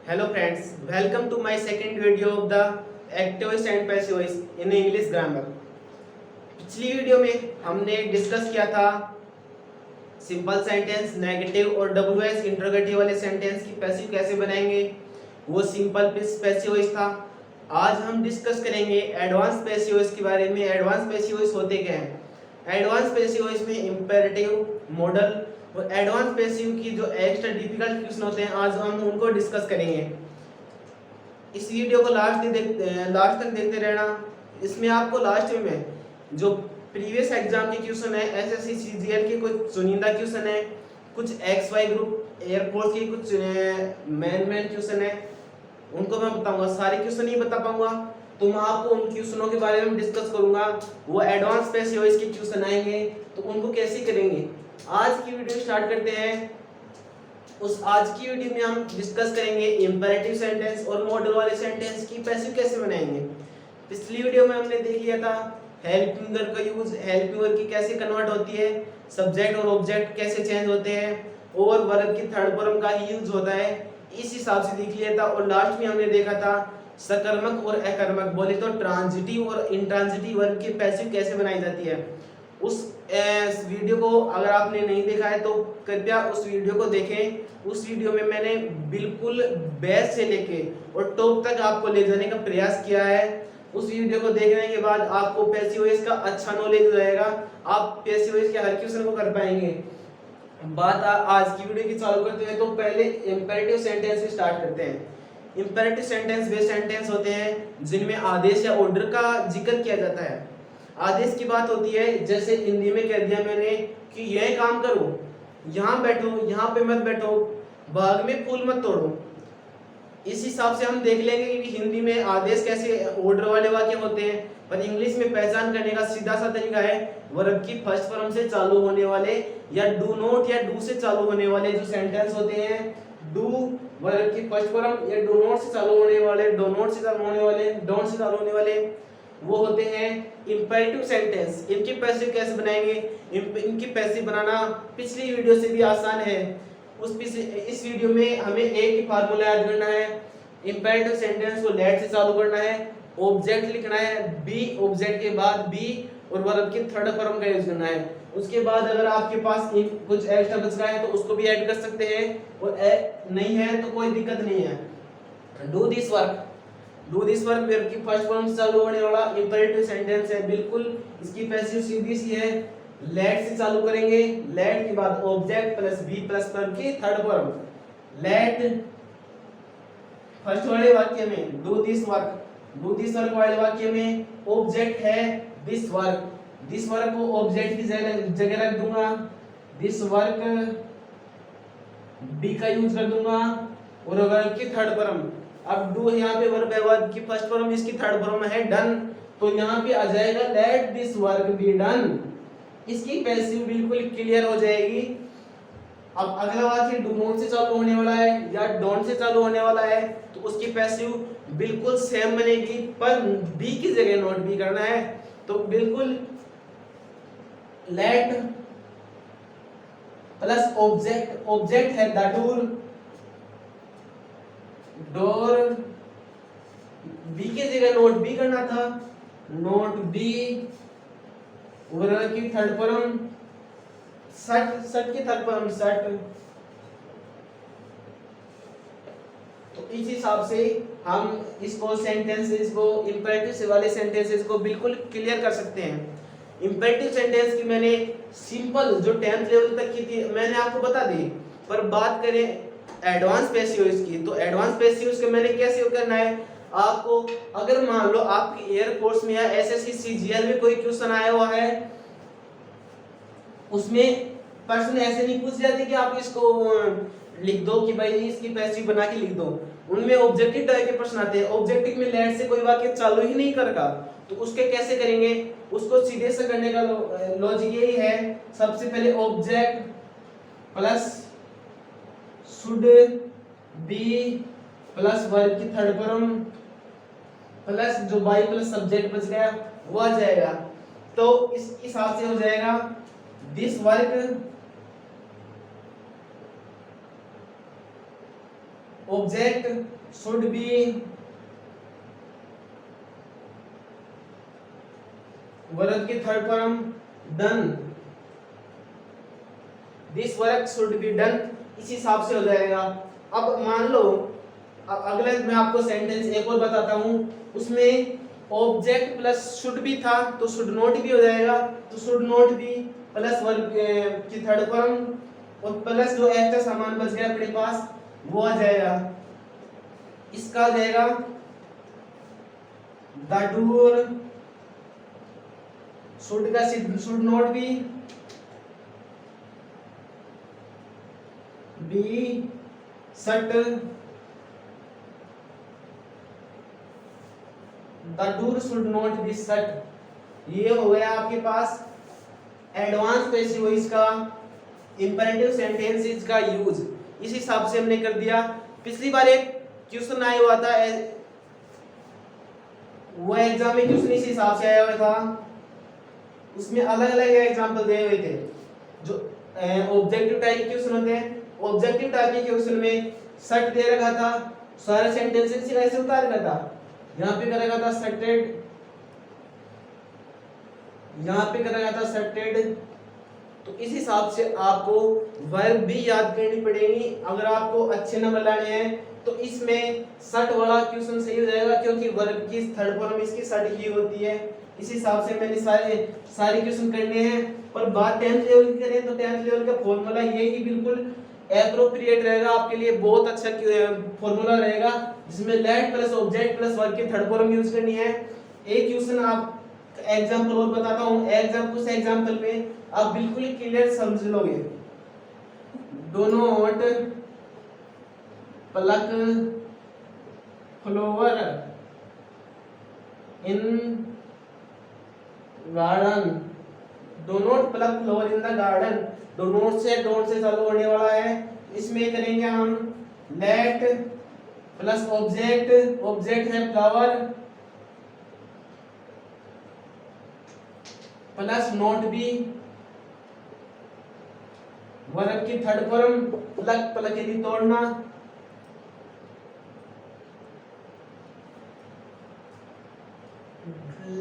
Hello friends, welcome to my second video of the active voice and passive voice in English grammar. पिछली video में हमने discuss किया था simple sentence, negative और WS interrogative वाले sentence की passive कैसे बनाएंगे, वो सिंपल पैसिव वॉइस था। आज हम डिस्कस करेंगे एडवांस पैसिव वॉइस के बारे में। एडवांस पैसिव वॉइस होते क्या हैं? एडवांस पैसिव वॉइस में इंपेरेटिव, मॉडल और एडवांस पैसिव की जो एक्स्ट्रा डिफिकल्ट क्वेश्चन होते हैं, आज हम उनको डिस्कस करेंगे। इस वीडियो को लास्ट तक देखते रहना। इसमें आपको लास्ट में जो प्रीवियस एग्जाम के क्वेश्चन है, एसएससी सीजीएल के कुछ चुनिंदा क्वेश्चन है, कुछ एक्सवाई ग्रुप एयरफोर्स के कुछ मैन क्वेश्चन है, उनको मैं बताऊंगा। सारे क्वेश्चन नहीं बता पाऊंगा तो मैं आपको उन क्वेश्चनों के बारे में डिस्कस करूंगा। वो एडवांस पैसिव वॉइस के क्वेश्चन आएंगे तो उनको कैसे करेंगे। आज की वीडियो स्टार्ट करते हैं। आज की वीडियो में हम डिस्कस करेंगे इंपेरेटिव सेंटेंस और मॉडल वाले सेंटेंस की पैसिव कैसे बनाएंगे। पिछली वीडियो में हमने देख लिया था हेल्पिंग वर्ब का यूज, हेल्पिंग वर्ब की कैसे कन्वर्ट होती है, सब्जेक्ट और ऑब्जेक्ट कैसे चेंज होते हैं और वर्ब की थर्ड फॉर्म का ही यूज होता है। इस हिसाब से देख लिया था। और लास्ट में हमने देखा था सकर्मक और अकर्मक, बोले तो ट्रांजिटिव और इंट्रांजिटिव वर्ब की पैसिव कैसे बनाई जाती है। उस वीडियो को अगर आपने नहीं देखा है तो कृपया उस वीडियो को देखें। उस वीडियो में मैंने बिल्कुल बेस से लेके और टॉप तक आपको ले जाने का प्रयास किया है। उस वीडियो को देखने के बाद आपको पैसिव वॉइस का अच्छा नॉलेज हो जाएगा। आप पैसिव वॉइस के हर क्वेश्चन को कर पाएंगे। बात आज की वीडियो की चालू करते हैं तो पहले इंपेरेटिव सेंटेंस से स्टार्ट करते हैं। इंपेरेटिव सेंटेंस वे सेंटेंस होते हैं जिनमें आदेश या ऑर्डर का जिक्र किया जाता है। आदेश की बात होती है, जैसे हिंदी में कह दिया मैंने कि यह काम करो, यहाँ बैठो, यहाँ पे मत बैठो, बाग में फूल मत तोड़ो। इस हिसाब से हम देख लेंगे कि हिंदी में आदेश कैसे ऑर्डर वाले वाक्य होते हैं, पर इंग्लिश में पहचान करने का सीधा सा तरीका है वर्ब की फर्स्ट फॉर्म से चालू होने वाले या डू नॉट या डू से चालू होने वाले जो सेंटेंस होते हैं, डू वर्ब की फर्स्ट फॉर्म या डू नॉट से चालू होने वाले, डू नॉट से चालू होने वाले, डोंट से चालू होने वाले, वो होते हैं इंपेरेटिव सेंटेंस। इनकी पैसिव कैसे बनाएंगे? इनकी पैसिव बनाना पिछली वीडियो से भी आसान है। इस वीडियो में हमें एक ही फार्मूला याद करना है। इंपेरेटिव सेंटेंस को लेट से चालू करना है, ऑब्जेक्ट लिखना है, बी ऑब्जेक्ट के बाद बी और वर्ब की थर्ड फॉर्म का यूज करना है। उसके बाद अगर आपके पास कुछ एक्स्ट्रा बच रहा है तो उसको भी ऐड कर सकते हैं, और नहीं है तो कोई दिक्कत नहीं है। Do this work, do this work verb की फर्स्ट फॉर्म से चालू होने वाला इंपेरेटिव सेंटेंस है। बिल्कुल इसकी पैसिव सीधी सी है, लेट से चालू करेंगे, लेट के बाद object plus be plus verb की थर्ड फॉर्म। लेट फर्स्ट वाले वाक्य में do this work, do this work वाले वाक्य में ऑब्जेक्ट है दिस वर्क, दिस वर्क को ऑब्जेक्ट की जगह रख दूंगा, दिस वर्क बी का यूज कर दूंगा और वर्ब की थर्ड फॉर्म। अब डू यहाँ पे वर्ब है, वर्ब की फर्स्ट फॉर्म, इसकी थर्ड फॉर्म है डन, तो यहाँ पे आ जाएगा let this work be done. इसकी पैसिव बिल्कुल क्लियर हो जाएगी। अब अगला वाक्य डू नॉट से चालू होने वाला है या डोंट से चालू होने वाला है तो उसकी पैसिव बिल्कुल सेम बनेगी, पर बी की जगह नॉट बी करना है। तो बिल्कुल लेट प्लस ऑब्जेक्ट, ऑब्जेक्ट है द डोर, डोर, बी की जगह नॉट बी करना था, नॉट बी वर्ब की थर्ड फॉर्म सट, सट की थर्ड फॉर्म सट। तो इस हिसाब से हम इसको सेंटेंसेस को इंपेरेटिव वाले सेंटेंसेस को बिल्कुल क्लियर कर सकते हैं। इंपेरेटिव सेंटेंस की मैंने सिंपल जो 10th लेवल तक की थी मैंने आपको बता दी, पर बात करें एडवांस पैसिव की तो एडवांस पैसिव के मैंने कैसे करना है आपको। अगर मान लो आपकी एयरफोर्स में या एसएससी सीजीएल में कोई क्वेश्चन आया हुआ है, उसमें प्रश्न ऐसे नहीं पूछ जाते कि आप इसको लिख दो कि भाई इसकी पैसिव बना के लिख दो। उनमें ऑब्जेक्टिव टाइप के प्रश्न आते हैं, ऑब्जेक्टिव में लेट से कोई वाक्य चालू ही नहीं करेगा तो उसके कैसे करेंगे? उसको सीधे से करने का लॉजिक यही है, सबसे पहले object plus should be plus verb की थर्ड फॉर्म प्लस जो बाई प्लस सब्जेक्ट बच गया वो आ जाएगा। तो इस हिसाब से हो जाएगा this work object should be verb की third form done, this work should be done, इस हिसाब से हो जाएगा। अब मान लो अगले मैं आपको सेंटेंस एक और बताता हूं, उसमें ऑब्जेक्ट प्लस शुड बी था तो शुड नॉट भी हो जाएगा, तो should not B plus verb की थर्ड फॉर्म और प्लस जो एक्स्ट्रा सामान बच गया अपने पास वो आ जाएगा, इसका आ जाएगा द डोर शुड का should not be shut, the door should not be shut. ये हो गया आपके पास एडवांस पैसिव वॉइस का इंपेरेटिव सेंटेंसेस का यूज, इस हिसाब से हमने कर दिया। पिछली बार एक क्वेश्चन आया हुआ था, वो एग्जाम में क्वेश्चन इस हिसाब से आया हुआ था, उसमें अलग अलग एग्जांपल दिए हुए थे। जो ऑब्जेक्टिव टाइप क्वेश्चन होते हैं, ऑब्जेक्टिव टाइप के क्वेश्चन में शट दे रखा था, सारे सेंटेंसेस ऐसे उतार रखा था, यहाँ पे कर रखा था शटेड, यहाँ पे कर रखा था शटेड। तो इस हिसाब से आपको वर्ब भी याद करनी पड़ेगी अगर आपको अच्छे नंबर लाने हैं, तो इसमें शट वाला क्वेश्चन सही हो जाएगा क्योंकि वर्ब की थर्ड फॉर्म इसकी शट ही होती है। इस हिसाब से मैंने सारे क्वेश्चन करने हैं। और बात 10th लेवल की करें तो 10th लेवल का फॉर्मूला ये ही बिल्कुल एप्रोप्रिएट रहेगा आपके लिए, बहुत अच्छा फॉर्मूला रहेगा जिसमें late plus object plus verb की थर्ड फॉर्म यूज करनी है। एक क्वेश्चन आप एग्जांपल और बताता हूं, उस एग्जांपल में आप बिल्कुल क्लियर समझ लोगे। Do not pluck flower in garden, do not pluck flower in the garden. Do not से डोंट से चालू होने वाला है, इसमें करेंगे हम लेट प्लस ऑब्जेक्ट, ऑब्जेक्ट है flower plus not be verb की थर्ड फॉर्म प्लक, प्लक यानी तोड़ना,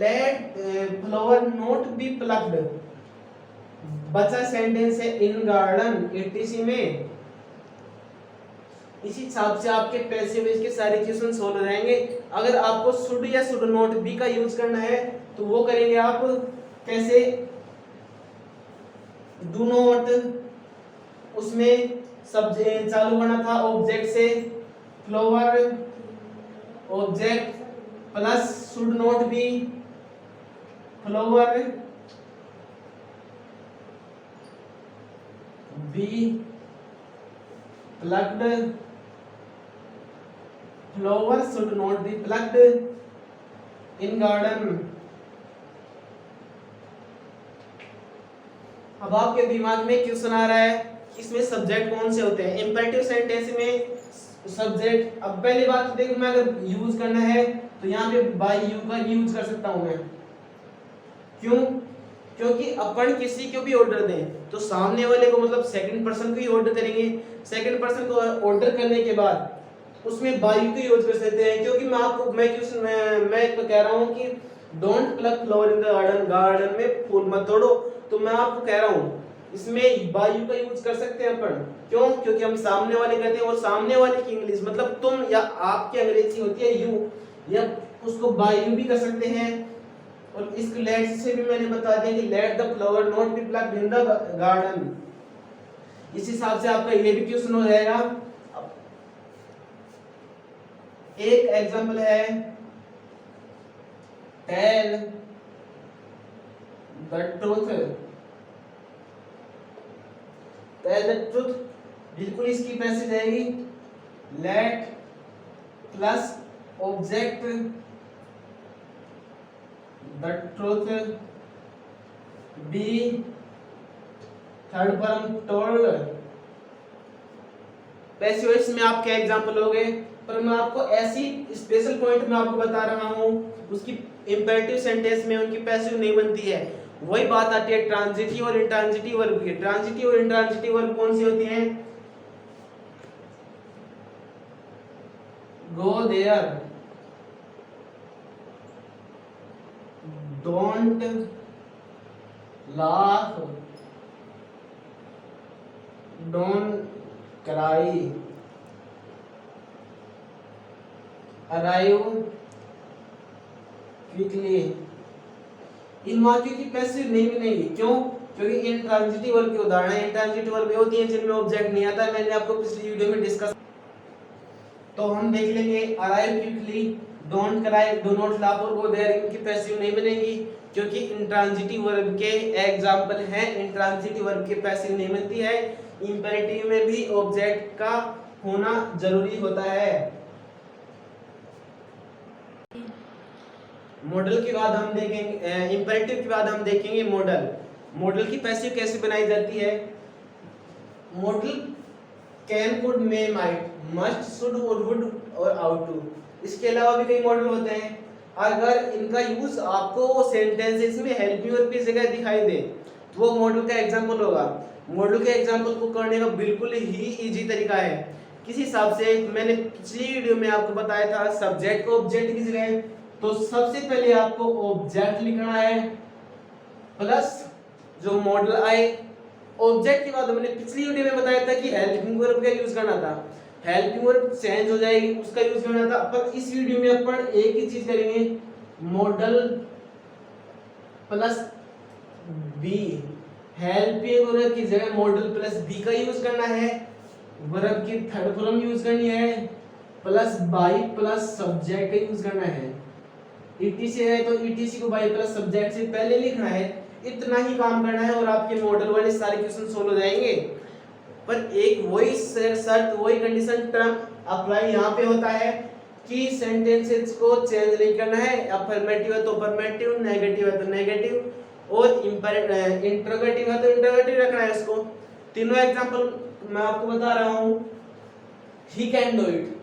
let flower not be plucked, बचा सेंटेंस है इन गार्डन एटीसी में। इसी हिसाब से आपके पैसिव वॉइस के सारे क्वेश्चन सॉल्व हो जाएंगे। अगर आपको शुड या शुड नॉट बी का यूज करना है तो वो करेंगे आप कैसे, डू नॉट उसमें सब्जेक्ट चालू करना था ऑब्जेक्ट से, flower object plus should not be flower be plucked, flower should not be plucked in garden. अब आपके दिमाग में क्वेश्चन आ रहा है कि इसमें सब्जेक्ट कौन से होते हैं। इंपेरेटिव सेंटेंस में सब्जेक्ट, अब पहली बात तो देखो मैं अगर यूज करना है तो यहाँ पे बाय यू का यूज कर सकता हूँ मैं, क्यों? क्योंकि अपन किसी को भी ऑर्डर दें तो सामने वाले को मतलब सेकंड पर्सन को ही ऑर्डर करेंगे, सेकंड पर्सन को ऑर्डर करने के बाद उसमें बाय यू को यूज कर सकते हैं। क्योंकि मैं आपको मैं कह रहा हूँ कि don't pluck flower in the garden, garden में फूल मत तोड़ो, तो मैं आपको कह रहा हूँ इसमें बाय यू का यूज कर सकते हैं अपन। क्यों? क्योंकि हम सामने वाले कहते हैं और सामने वाले की इंग्लिश मतलब तुम या आपकी अंग्रेजी होती है यू, या उसको बाय यू भी कर सकते हैं। और इस लेट से भी मैंने बता दिया कि let the flower not be plucked in the garden. इस हिसाब से आपका ये भी क्वेश्चन हो जाएगा। एक एग्जांपल है tell the truth, tell the truth बिल्कुल इसकी पैसेज आएगी let plus object the truth be third form told. Passive voice में आपके एग्जांपल हो गए, पर मैं आपको ऐसी स्पेशल पॉइंट में आपको बता रहा हूं उसकी इंपेरेटिव सेंटेंस में उनकी पैसिव नहीं बनती है। वही बात आती है ट्रांजिटिव और इंट्रांजिटिव वर्ब की। ट्रांजिटिव और इंट्रांजिटिव वर्ब कौन सी होती हैं? go there, don't laugh, don't cry, arrive quickly। इन वाक्यों की पैसिव नहीं मिलेगी, क्यों? क्योंकि इंट्रांजिटिव वर्ब के उदाहरण है। इंट्रांजिटिव वर्ब ये होती है जिनमें ऑब्जेक्ट नहीं आता, मैंने आपको पिछली वीडियो में डिस्कस। तो हम देख लेंगे arrive quickly, don't cry, do not laugh और गो देयर, इनकी पैसिव नहीं बनेगी क्योंकि इंट्रांजिटिव वर्ब के एग्जांपल हैं। इंट्रांजिटिव वर्ब के पैसिव नहीं मिलती है। इंपेरेटिव में भी ऑब्जेक्ट का होना जरूरी होता है। मॉडल के बाद हम देखेंगे इंपेरेटिव के बाद हम देखेंगे मॉडल। मॉडल की पैसिव कैसे बनाई जाती है? Model can, could, may, might, must, should और वुड और आउट टू। इसके अलावा भी कई मॉडल होते हैं। अगर इनका यूज आपको सेंटेंसेस में हेल्पिंग वर्ब की जगह दिखाई दे तो वो मॉडल का एग्जांपल होगा। मॉडल के एग्जांपल को करने का बिल्कुल ही इजी तरीका है। किस हिसाब से? मैंने पिछली वीडियो में आपको बताया था सब्जेक्ट को ऑब्जेक्ट की जगह, तो सबसे पहले आपको ऑब्जेक्ट लिखना है प्लस जो मॉडल आए। ऑब्जेक्ट के बाद हमने पिछली वीडियो में बताया था कि हेल्पिंग वर्ब का यूज करना था। हेल्पिंग वर्ब चेंज हो जाएगी, उसका यूज करना था। पर इस वीडियो में अपन एक ही चीज करेंगे, model plus be. Helping verb की जगह मॉडल प्लस बी का यूज करना है। वर्ब की थर्ड फॉर्म यूज करनी है, प्लस बाई प्लस सब्जेक्ट का यूज करना है। ईटीसी है तो ईटीसी को बाई प्लस सब्जेक्ट से पहले लिखना है। इतना ही काम करना है और आपके मॉडल वाले सारे क्वेश्चन सोल्व हो जाएंगे। पर एक वही शर्त, वही कंडीशन टर्म अप्लाई यहाँ पे होता है कि सेंटेंसेस को चेंज नहीं करना है। अफर्मेटिव है तो अफर्मेटिव, नेगेटिव है तो नेगेटिव और इंटरोगेटिव है तो इंटरोगेटिव रखना है उसको। तीनों एग्जांपल मैं आपको बता रहा हूँ। He can do it,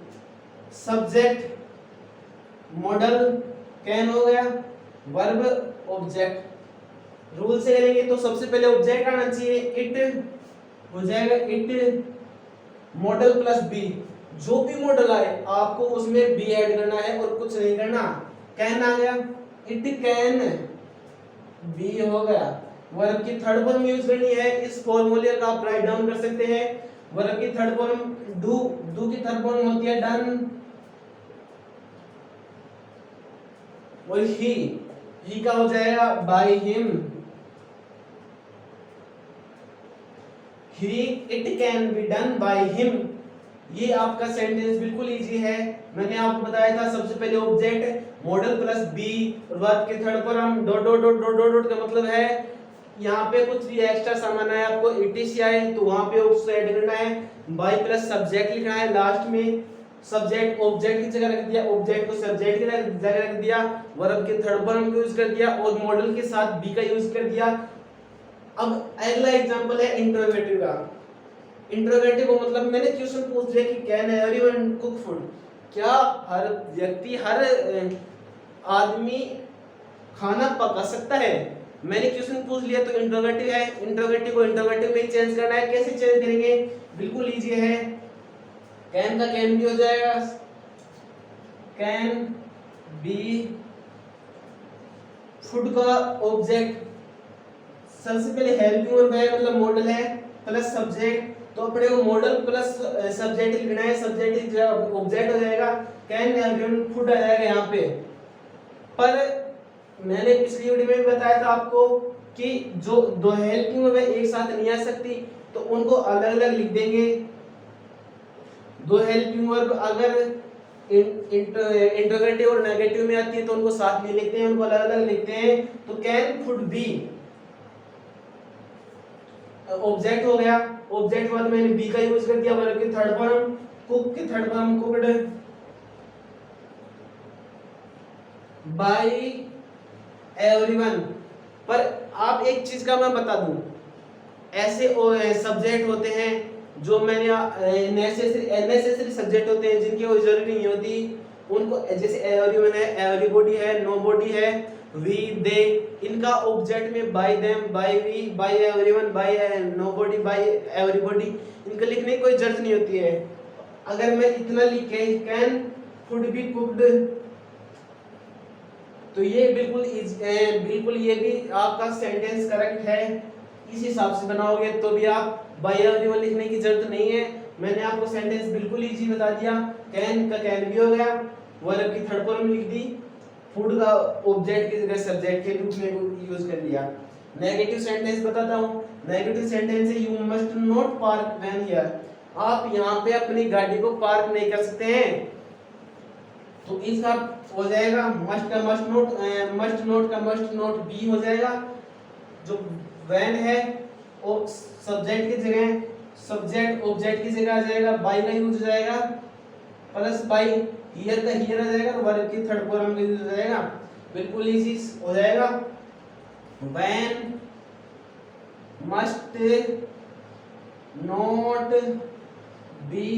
subject model can हो गया, वर्ब ऑब्जेक्ट। रूल से करेंगे तो सबसे पहले ऑब्जेक्ट आना चाहिए, इट हो जाएगा इट मॉडल प्लस बी। जो भी मॉडल आए आपको उसमें बी ऐड करना है और कुछ नहीं करना। कैन आ गया, इट कैन बी हो गया। वर्ब की थर्ड फॉर्म यूज करनी है। इस फॉर्मूले का आप राइट डाउन कर सकते हैं। वर्ब की थर्ड फॉर्म डू, डू की थर्ड फॉर्म होती है डन। और ही का हो जाएगा by him. He, it can be done by him. ये आपका सेंटेंस बिल्कुल इजी है। मैंने आपको बताया था सबसे पहले ऑब्जेक्ट मॉडल प्लस बी और वर्ब के third form dot dot dot dot dot का मतलब है यहाँ पे कुछ भी एक्स्ट्रा सामान है आपको ईटीसी आए तो वहां पे उसको ऐड करना है। बाय प्लस सब्जेक्ट लिखना है लास्ट में। सब्जेक्ट ऑब्जेक्ट की जगह रख दिया, ऑब्जेक्ट को सब्जेक्ट की जगह रख दिया, वर्ब के थर्ड फॉर्म को यूज कर दिया और मॉडल के साथ बी का यूज कर दिया। अब अगला एग्जांपल है इंटरोगेटिव का। इंटरोगेटिव को मतलब मैंने क्वेश्चन पूछ लिया कि कैन एवरीवन कुक फूड, क्या हर व्यक्ति, हर आदमी खाना पका सकता है? मैंने क्वेश्चन पूछ लिया तो इंटरोगेटिव है। इंटरोगेटिव को इंटरोगेटिव में ही चेंज करना है। कैसे चेंज करेंगे? बिल्कुल इजी है। कैन का कैन भी हो जाएगा, कैन बी। फूड का ऑब्जेक्ट सबसे पहले हेल्पिंग वर्ब है मतलब मॉडल है प्लस सब्जेक्ट, तो अपने को मॉडल प्लस सब्जेक्ट लिखना है। सब्जेक्ट ऑब्जेक्ट हो जाएगा, कैन एवरीवन फूड आ जाएगा यहाँ पे। पर मैंने पिछली वीडियो में भी बताया था आपको कि जो दो हेल्पिंग वर्ब एक साथ नहीं आ सकती तो उनको अलग अलग लिख देंगे। दो हेल्पिंग वर्ब अगर इंटरोगेटिव और नेगेटिव में आती है तो उनको साथ में लिखते हैं, उनको अलग अलग लिखते हैं। तो कैन फूड बी ऑब्जेक्ट हो गया। ऑब्जेक्ट के बाद मैंने बी का यूज कर दिया। वर्ब की थर्ड फॉर्म, कुक की third form cooked bye everyone. पर आप एक चीज का मैं बता दूं, ऐसे सब्जेक्ट होते हैं जो मैंने नेसेसरी सब्जेक्ट होते हैं जिनकी कोई जरूरी नहीं होती उनको, जैसे एवरीवन है, एवरीबॉडी है, नोबॉडी है, वी, दे, इनका ऑब्जेक्ट में by them, by we, by everyone, by nobody, by everybody, इनका लिखने की कोई जरूरत नहीं होती है। अगर मैं इतना लिख के कैन फूड बी कुक्ड, तो ये बिल्कुल ये भी आपका सेंटेंस करेक्ट है। इस हिसाब से बनाओगे तो भी आप बाय अवेलेबल लिखने की जरूरत नहीं है। मैंने आपको सेंटेंस बिल्कुल इजी बता दिया। कैन का कैन भी हो गया, वर्ब की थर्ड फॉर्म लिख दी, फूड का ऑब्जेक्ट की जगह सब्जेक्ट के रूप में यूज कर लिया। नेगेटिव सेंटेंस बताता हूँ। नेगेटिव सेंटेंस है you must not park when here, आप यहाँ पे अपनी गाड़ी को पार्क नहीं कर सकते हैं। तो इसका हो जाएगा मस्ट का मस्ट नोट बी हो जाएगा। जो व्हेन है वो सब्जेक्ट की जगह सब्जेक्ट ऑब्जेक्ट की जगह आ जाएगा, बाय का यूज हो जाएगा, प्लस बाय हियर का हियर आ जाएगा, वर्ब की थर्ड फॉर्म का यूज हो जाएगा। बिल्कुल इजी हो जाएगा। When must not be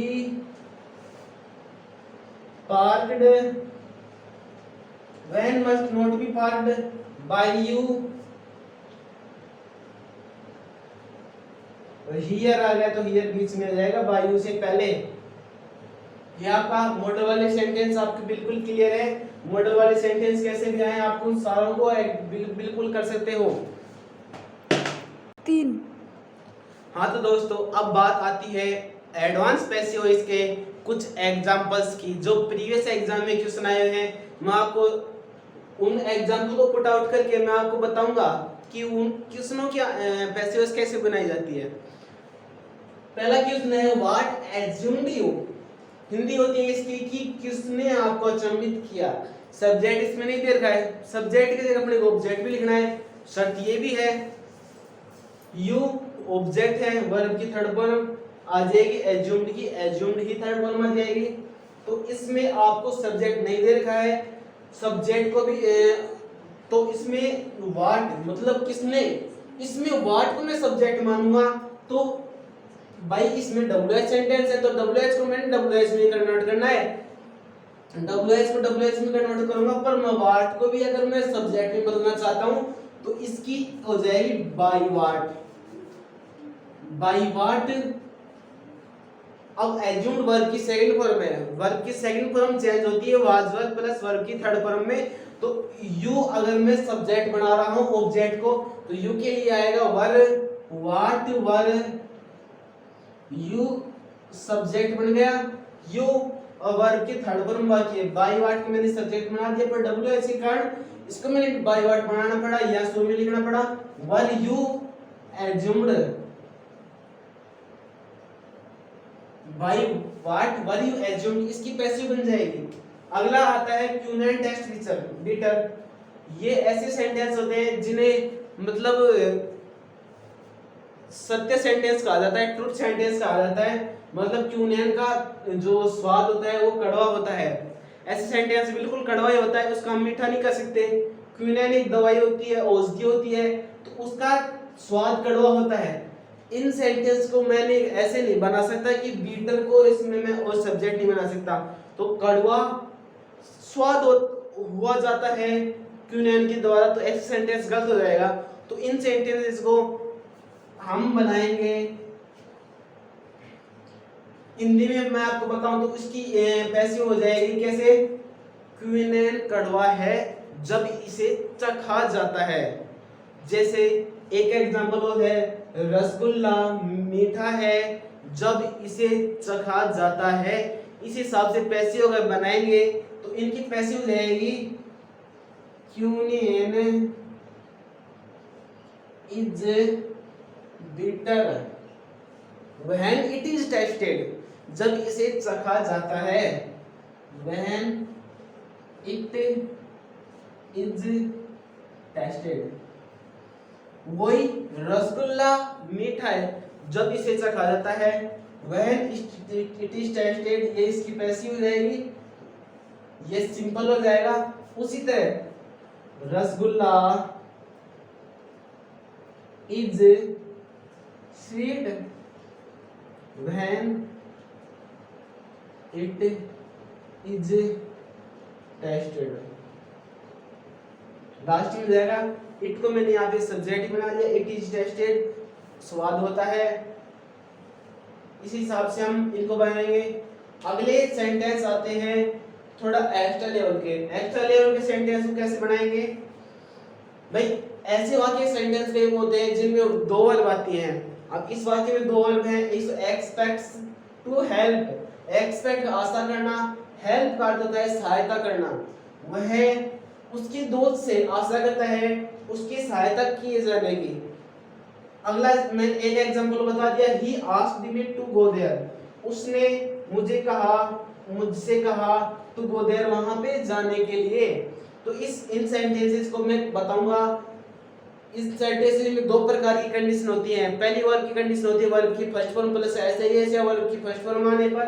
parked, when must not be parked by you, here आ गया तो here बीच में आ जाएगा by you से पहले। ये आपका मॉडल वाले सेंटेंस आपके बिल्कुल क्लियर है। मॉडल वाले सेंटेंस कैसे भी आए आप उन सारों को बिल्कुल कर सकते हो। 3। हाँ तो दोस्तों अब बात आती है एडवांस पैसिव वॉइस के कुछ एग्जांपल्स की जो प्रीवियस एग्जाम में क्वेश्चन आए हैं। मैं आपको उन एग्जांपल को पुट आउट करके मैं आपको बताऊंगा कि उन क्वेश्चनों की पैसिव वॉइस कैसे बनाई जाती है। पहला क्वेश्चन है व्हाट एज्यूम्ड यू, हिंदी होती है इसकी कि किसने आपको अचंभित किया। सब्जेक्ट इसमें नहीं दे रखा है, सब्जेक्ट की जगह अपने को ऑब्जेक्ट भी लिखना है। शर्त ये भी है यू ऑब्जेक्ट है, वर्ब की थर्ड फॉर्म आ जाएगी, एज्यूम्ड ही थर्ड फॉर्म आ जाएगी। तो इसमें आपको सब्जेक्ट नहीं दे रखा है, सब्जेक्ट को भी तो इसमें व्हाट मतलब किसने, इसमें व्हाट को मैं सब्जेक्ट मानूंगा। तो भाई इसमें WH सेंटेंस है तो WH को मैंने WH में कन्वर्ट करना है, WH को WH में कन्वर्ट करूंगा। पर मैं व्हाट को भी अगर मैं सब्जेक्ट में बदलना चाहता हूं तो इसकी हो जाएगी बाय व्हाट। अब एज्यूम्ड वर्ब की सेकंड फॉर्म है, वर्ब की सेकंड फॉर्म चेंज होती है वाज वर्ब प्लस वर्ब की थर्ड फॉर्म में। तो यू अगर मैं सब्जेक्ट बना रहा हूं ऑब्जेक्ट को तो यू के लिए आएगा व्हाट यू सब्जेक्ट बन गया, यू और वर्ब की थर्ड फॉर्म बाकी है। बाय व्हाट को मैंने सब्जेक्ट बना दिया पर WH के कारण इसको मैंने बाय व्हाट बनाना पड़ा या सो में लिखना पड़ा। Were you assumed, by what were you assumed इसकी पैसिव बन जाएगी। अगला आता है क्यूनेन टेस्ट बीटर। ये ऐसे सेंटेंस होते हैं जिन्हें मतलब सत्य सेंटेंस कहा जाता है, ट्रुथ सेंटेंस कहा जाता है। मतलब क्यूनेन का जो स्वाद होता है वो कड़वा होता है। ऐसे सेंटेंस बिल्कुल कड़वा ही होता है, उसका हम मीठा नहीं कर सकते। क्यूनेन एक दवाई होती है, औषधि होती है, तो उसका स्वाद कड़वा होता है। इन सेंटेंस को मैंने ऐसे नहीं बना सकता कि बीटर को इसमें मैं और सब्जेक्ट नहीं बना सकता। तो कड़वा स्वाद हुआ जाता है क्यूनेन के द्वारा, तो ऐसे सेंटेंस गलत हो जाएगा। तो इन सेंटेंसेस को हम बनाएंगे हिंदी में। मैं आपको बताऊं तो उसकी पैसिव हो जाएगी कैसे, क्यूनेन कड़वा है जब इसे चखा जाता है। जैसे एक एग्जांपल है रसगुल्ला मीठा है जब इसे चखा जाता है। इस हिसाब से पैसिव अगर बनाएंगे तो इनकी पैसिव हो जाएगी quinine is bitter when it is tested, जब इसे चखा जाता है। व्हेन इट इज टेस्टेड, वही रसगुल्ला मीठा है जब इसे चखा जाता है। व्हेन इट इज टेस्टेड ये इसकी पैसिव हो जाएगी, ये सिंपल हो जाएगा। उसी तरह rasgulla is sweet when it is tested. Last में जाएगा इट को मैंने यहाँ पे सब्जेक्ट बना दिया, इट इज टेस्टेड स्वाद होता है। इसी हिसाब से हम इनको बनाएंगे। अगले सेंटेंस आते हैं थोड़ा एक्स्ट्रा लेवल के सेंटेंस को कैसे बनाएंगे भाई? ऐसे वाक्य सेंटेंस के होते हैं जिनमें दो वर्ब आती हैं। अब इस वाक्य में दो वर्ब हैं, इस एक्सपेक्ट्स टू हेल्प, एक्सपेक्ट आशा करना, हेल्प का अर्थ होता है सहायता करना। वह उसके दोस्त से आशा करता है उसकी सहायता किए जाने की। अगला मैंने एक एग्जांपल बता दिया, he asked me to go there, उसने मुझसे कहा टू गो देयर, वहां पे जाने के लिए। तो इन सेंटेंसेस को मैं बताऊंगा। इस सेंटेंस में दो प्रकार की कंडीशन होती है। पहली वर्ब की कंडीशन होती है वर्ब की फर्स्ट फॉर्म प्लस ऐसे ही ऐसे, वर्ब की फर्स्ट फॉर्म आने पर,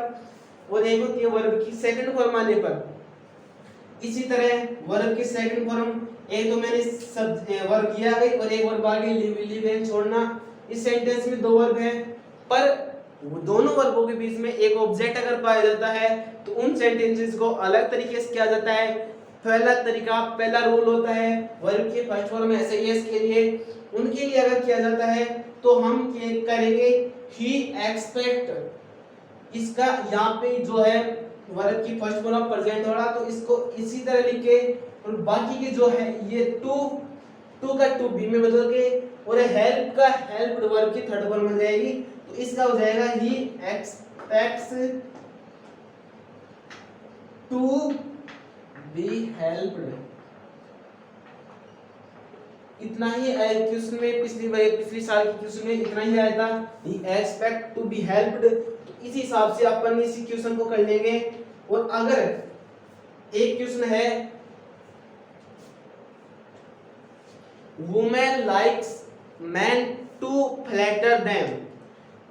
और एक होती है वर्ब की सेकंड फॉर्म आने पर। इसी तरह वर्ब की सेकंड फॉर्म, एक तो मैंने सब वर्ब किया गई और एक वर्ब आ गई लिव एंड छोड़ना। इस सेंटेंस में दो वर्ब हैं, पर दोनों वर्बों के बीच में एक ऑब्जेक्ट अगर पाया जाता है तो उन सेंटेंसेस को अलग तरीके से किया जाता है। पहला रूल होता है वर्ब के फर्स्ट फॉर्म में ऐसे यस के लिए, उनके लिए अगर किया जाता है तो हम करेंगे ही एक्सपेक्ट। इसका यहाँ पे जो है वर्ब की फर्स्ट फॉर्म प्रेजेंट हो रहा, तो इसको इसी तरह लिख के, और बाकी के जो है ये टू का टू बी में बदल के, और हेल्प का हेल्प वर्ब की थर्ड फॉर्म हो जाएगी। तो इसका हो जाएगा ही एक्सपेक्ट्स टू बी हेल्प्ड। इतना ही क्वेश्चन में पिछली साल के क्वेश्चन में इतना ही आया था, ही एक्सपेक्ट टू बी हेल्प्ड। तो इसी हिसाब से अपन इसी क्वेश्चन को कर लेंगे। और अगर एक क्वेश्चन है women likes man to flatter them,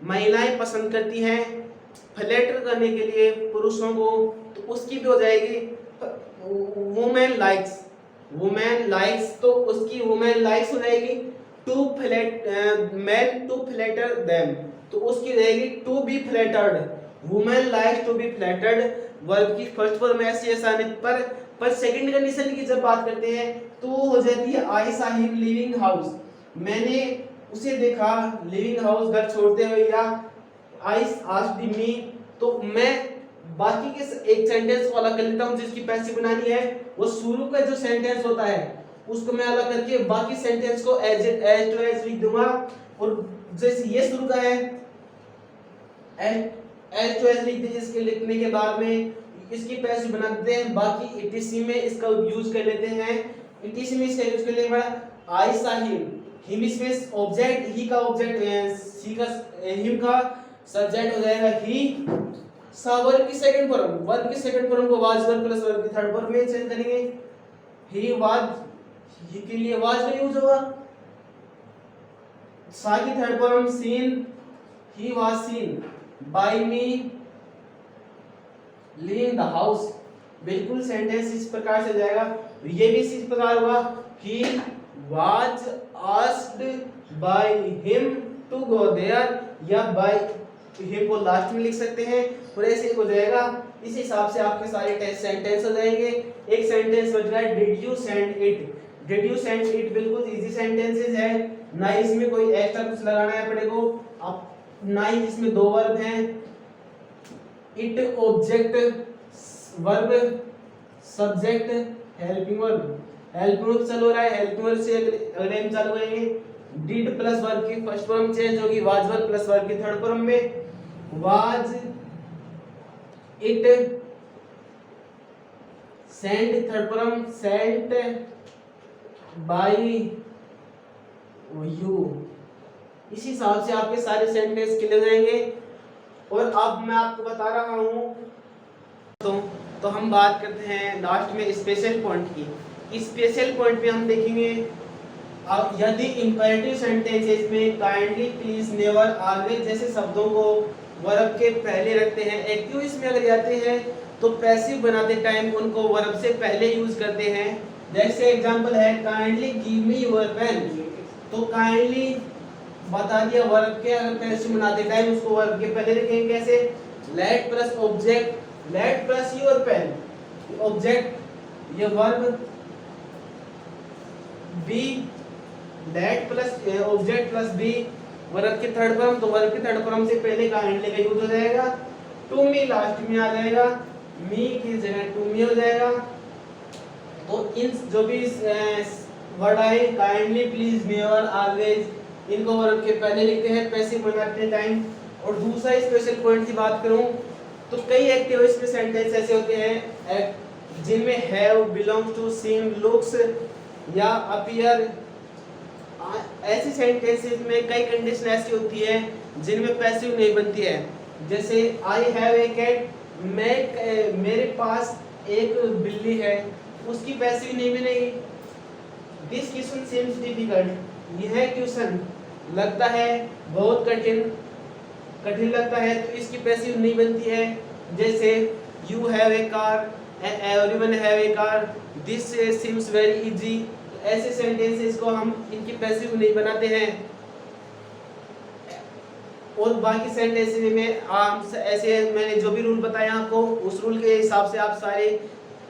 महिलाएं पसंद करती हैं फ्लैटर करने के लिए पुरुषों को, तो उसकी भी हो जाएगी वुमेन लाइक्स, तो उसकी वुमेन लाइक्स हो जाएगी to man to flatter them, तो उसकी रहेगी to be flattered. Women likes to be flattered verb की फर्स्ट फॉर्म ऐसे आने पर सेकंड कंडीशन की जब बात करते हैं तो हो जाती है आई सा हिम लिविंग हाउस, मैंने उसे देखा लिविंग हाउस घर छोड़ते हुए, या आई आस्क्ड मी, तो मैं बाकी के एक सेंटेंस को अलग कर लेता हूं जिसकी पैसिव बनानी है। वो शुरू का जो सेंटेंस होता है उसको मैं अलग करके बाकी सेंटेंस को एज टू एज लिख दूंगा। और जैसे ये शुरू का है एज टू एज लिख दीजिए, इसके लिखने के बाद में इसकी पैसिव बना देते हैं, बाकी ईटीसी में इसका यूज कर लेते हैं। ईटीसी में इसका यूज करने के बाद आई सा हिम इसमें ऑब्जेक्ट, ही का ऑब्जेक्ट, सी का हिम का सब्जेक्ट हो जाएगा ही। सा वर्ब की सेकंड फॉर्म को वाज वर्ब प्लस वर्ब की थर्ड फॉर्म में चेंज करेंगे। ही वाज, ही के लिए वाज का यूज होगा। सा की third form seen, he was seen by me leaving the house, बिल्कुल सेंटेंस इस प्रकार से जाएगा। ये भी इसी प्रकार होगा, he was asked by him to go there, या बाय हिम को लास्ट में लिख सकते हैं, और ऐसे हो जाएगा। इस हिसाब से आपके सारे टेस्ट सेंटेंस हो जाएंगे। एक सेंटेंस बच गया did you send it, did you send it बिल्कुल इजी सेंटेंसेस है, ना इसमें कोई एक्स्ट्रा कुछ लगाना है अपने को। अब ना ही इसमें दो वर्ब हैं, it object verb subject helping verb चल हो रहा है, हेल्पिंग वर्ब से अगले हम चालू करेंगे। डिड प्लस वर्ब की फर्स्ट फॉर्म चेंज होगी वाज वर्ब प्लस वर्ब की थर्ड फॉर्म में, was it sent third form sent by you. इसी हिसाब से आपके सारे सेंटेंस क्लियर हो जाएंगे। और अब मैं आपको बता रहा हूँ तो हम बात करते हैं लास्ट में स्पेशल पॉइंट की। स्पेशल पॉइंट में हम देखेंगे अब यदि इंपेरेटिव सेंटेंसेस में काइंडली प्लीज नेवर ऑलवेज जैसे शब्दों को वर्ब के पहले रखते हैं, एक्टिव इसमें अगर जाते हैं तो पैसिव बनाते टाइम उनको वर्ब से पहले यूज करते हैं। जैसे एग्जांपल है kindly give me your pen, तो काइंडली बता दिया वर्ब के अगर पैसिव बनाते टाइम उसको वर्ब के पहले रखेंगे। कैसे? Let plus object, let plus your pen, object ये verb, be let plus object plus be verb की थर्ड फॉर्म, तो वर्ब की थर्ड फॉर्म से पहले काइंडली का यूज हो जाएगा। टू मी लास्ट में आ जाएगा, मी की जगह टू मी हो जाएगा। तो इन जो भी वर्ड आए काइंडली, प्लीज, नेवर, ऑलवेज, इनको वर्ब के पहले लिखते हैं पैसिव बनाते टाइम। और दूसरा स्पेशल पॉइंट की बात करूं तो कई एक्टिव वॉइस में सेंटेंस ऐसे होते हैं जिनमें have, belong to, seem, looks या अपीयर, ऐसी सेंटेंसेस में कई कंडीशन ऐसी होती है जिनमें पैसिव नहीं बनती है। जैसे आई हैव ए कैट, मेरे पास एक बिल्ली है, उसकी पैसिव नहीं बनेगी। दिस क्वेश्चन सीम्स डिफिकल्ट, यह क्वेश्चन लगता है बहुत कठिन लगता है, तो इसकी पैसिव नहीं बनती है। जैसे you have a car, everyone have a car, this seems very easy, ऐसे सेंटेंसेस को हम इनकी पैसिव नहीं बनाते हैं। और बाकी सेंटेंसेस में ऐसे मैंने जो भी रूल बताया आपको, उस रूल के हिसाब से आप सारे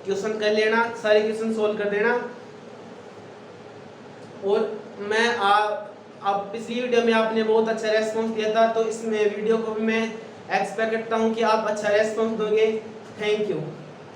क्वेश्चन कर लेना, सारे क्वेश्चन सोल्व कर देना। और मैं आप पिछली वीडियो में आपने बहुत अच्छा रेस्पॉन्स दिया था, तो इसमें वीडियो को भी मैं एक्सपेक्ट करता हूँ कि आप अच्छा रेस्पॉन्स दोगे। Thank you.